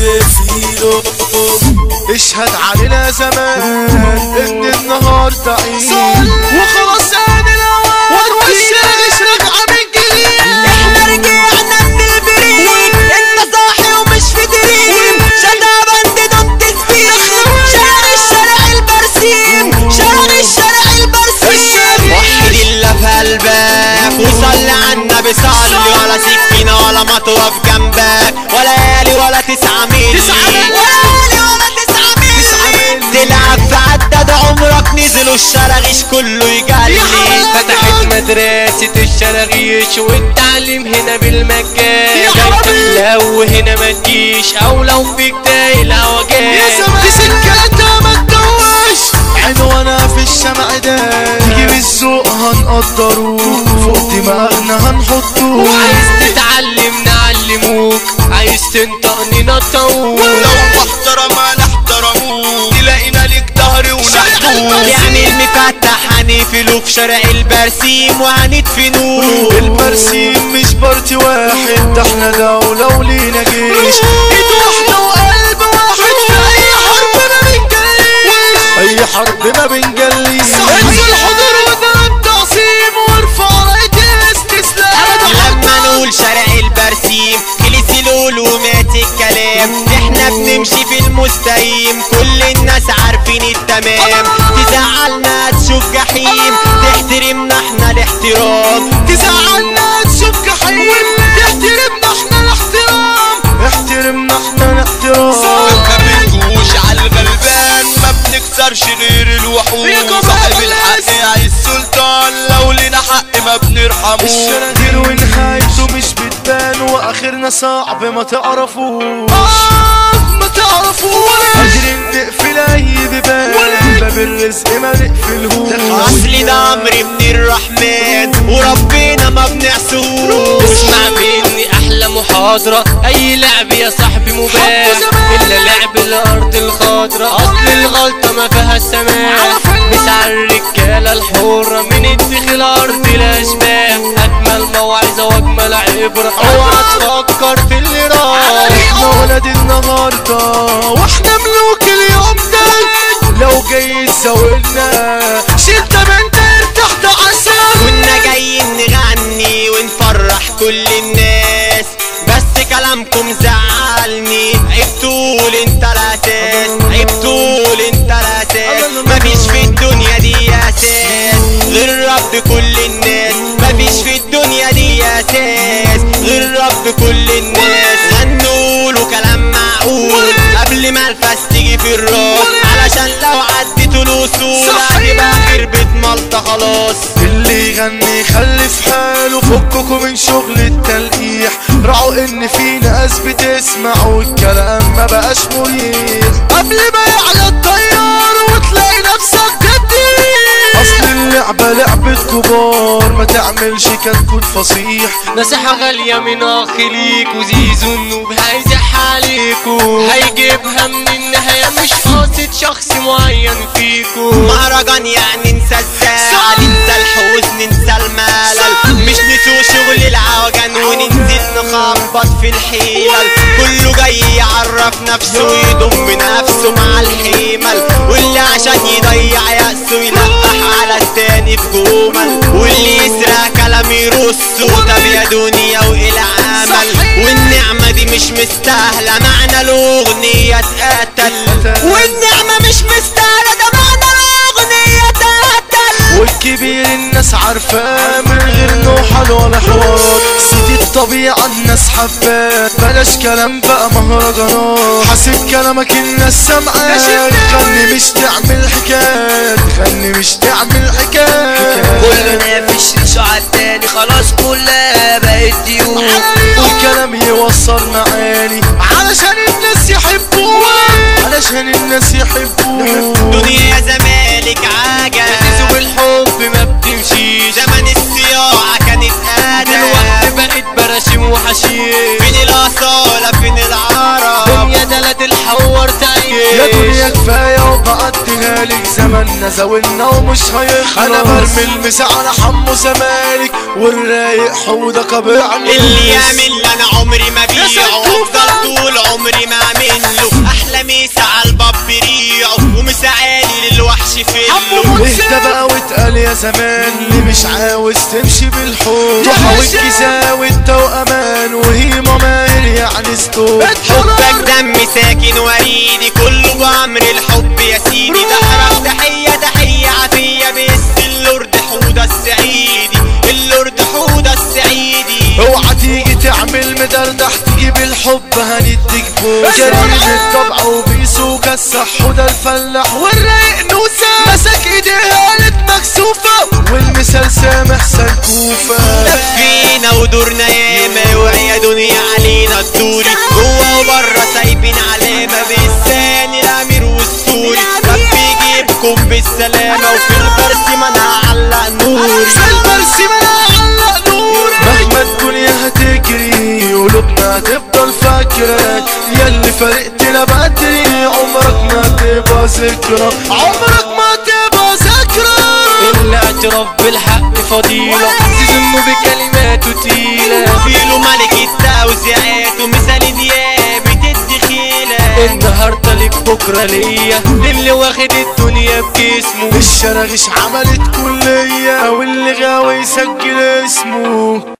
فيلو. اشهد علينا زمان ان النهارده عيد وخلاص قاد الاوان والشارع يشرق من جديد. احنا رجعنا من البريد انت صاحي ومش في دريم شدها بند ضبط السبيل شارع البرسيم شارع البرسيم. وحد الله في قلبك وصلي على النبي صلي ولا سكينة ولا مطوة في جنبك ولا ليالي ولا 9 ميل تلعب في عدد عمرك نزلوا الشراغيش كله يجلي. فتحت مدرسة الشراغيش والتعليم هنا بالمجان لو هنا ما تجيش او لو فيك تايل عوجان يا زمان دي سكتها ما تدوش عنوانا في الشمع ده تيجي بالذوق هنقدروك فوق دماغنا هنحطوك. عايز تتعلم نعلموك عايز تنطقني نطقوك لو محترم نحترموك تلاقينا ليك ظهر ونحبوك. يعني المفتح هنقفلوه في شارع البرسيم وهندفنوه. البرسيم مش بارتي واحد ده احنا دولة ولينا جيش ايد واحدة وقلب واحد في اي حرب ما بنجليش اي حرب ما بنجليش. انزل حضور وضرب تعصيم وارفع راية الاستسلام. لما نقول شارع البرسيم خلص القول ومات الكلام احنا بنمشي في المستقيم كل الناس عارفين التمام. تزعلنا تشوف جحيم تحترمنا احنا الاحترام. تزعلنا تشوف جحيم تحترمنا احنا الاحترام. احترمنا احنا الاحترام. ما بنجوش على الغلبان ما بنكسرش غير الوحوش. صاحب الحق عايز السلطان لو لنا حق ما بنرحموش. الشراغير ونهايته مش بتبان واخرنا صعب ما تعرفوش ما تعرفوش. قادرين نقفل اي بيبان باب الرزق ما نقفلهوش. اصل ده امر من الرحمن وربنا ما بنعصوش. اسمع مني احلى محاضرة اي لعب يا صاحبي مباح الا لعب الارض الخضراء اصل الغلطة ما فيها السماح. مسع الرجالة الحرة من الدخل ارض الاشباح اجمل موعظة واجمل عبرة اوعى تفكر في اللي راح. احنا ولاد النهاردة واحنا ملوك اليوم ده لو جاي تزاولنا شلت بنت ارتحت عسل. كنا جايين نغني ونفرح كل الناس بس كلامكم زعلني. عيب تقول انت الاساس عيب تقول انت الاساس مفيش في الدنيا دي اساس غير رب كل الناس. مفيش في الدنيا دي اساس غير رب كل الناس. هنقولوا كلام معقول قبل ما الفاس تيجي في الراس علشان لو عديتوا الاصول هتبقى خربت مالطة خلاص. اللي يغني خلي في حاله فككوا من شغل التلقيح. راعوا ان في ناس بتسمع والكلام ما بقاش مريح قبل ما يعلى الطيار وتلاقي نفسك جديد. اصل اللعبة لعبة كبار ما تعملش كتكوت فصيح. نصيحة غالية من اخ ليك وزيزو النوب هيزح عليكو هيجيبها من النهاية مش قاصد شخص معين فيكو. مهرجان يعني ننسى الزعل ننسى الحزن ننسى الملل مش نسوا شغل العوجان وننزل نخبط في الحيل. كله جاي يعرف نفسه ويضم نفسه مع الحمل واللي عشان يضيع يأسه يلقح على التاني في جمل واللي يسرق كلام يرصه. طب يا دنيا وايه العمل والنعمة دي مش مستاهلة معنى الأغنية اتقتل. والنعمة مش مستاهلة ده معنى الأغنية اتقتل. والكبير الناس عارفاه من غير نوحل ولا حوارات. سيدي الطبيعة الناس حباه بلاش كلام بقى مهرجانات. حاسب كلامك الناس سامعاك غني مش تعمل حكايات غني مش تعمل حكايات. كلنا في الشيشة عالتاني خلاص كلها بقت ديون. والكلام يوصل معاني علشان الناس يحبوه علشان الناس يحبوه. دنيا يا زمالك عجل سوق الحب ما بتمشيش زمن الصياعة كانت آدم دلوقتي بقت براشيم وحشيش. فين الأصالة فين العرب دنيا دلت الحور تعيش. يا دنيا كفاية وبعديها لك زماننا زاولنا ومش هيخلص. انا برمي المسا على حمو زمالك والرايق حودة قبعني. اللي يعمل انا عمري ما بيعه افضل طول عمري ما من يا زمان اللي مش عاوز تمشي بالحب تحاول كيزاوي التوأمان وهيما ماهر يعني ستوب حبك دم ساكن وريدي كله بأمر الحب يا سيدي دحرك تحية عافية باسم اللورد حودة السعيدي اللورد حودة السعيدي اوعى تيجي تعمل مدردح تجيب الحب هنديك بوس كريم الطبع وبيسو كسح حودة الفلاح والرايق نوسة مسك ايديها قالت مكسوفة والمثال سامح سنكوفة لفينا ودورنا ياما وهي دنيا علينا تدوري جوا وبرا سايبين علامة بالثاني الامير والسوري ربي يجيبكم بالسلامة وفي البرسي ما انا هعلق نوري في البرسي ما انا هعلق نوري مهما الدنيا هتجري قلوبنا هتفضل فاكراك ياللي فارقتنا بدري عمرك ما تبقى ذكرى عمرك ما تبقى ذكرى الاعتراف بالحق فضيلة تظن بكلماته تقيلة فيلو ملك التوزيعات ومثال دياب بتدي خيلة النهاردة ليك بكرة ليا اللي واخد الدنيا بجسمه الشراغش عملت كلية واللي غاوي يسجل اسمه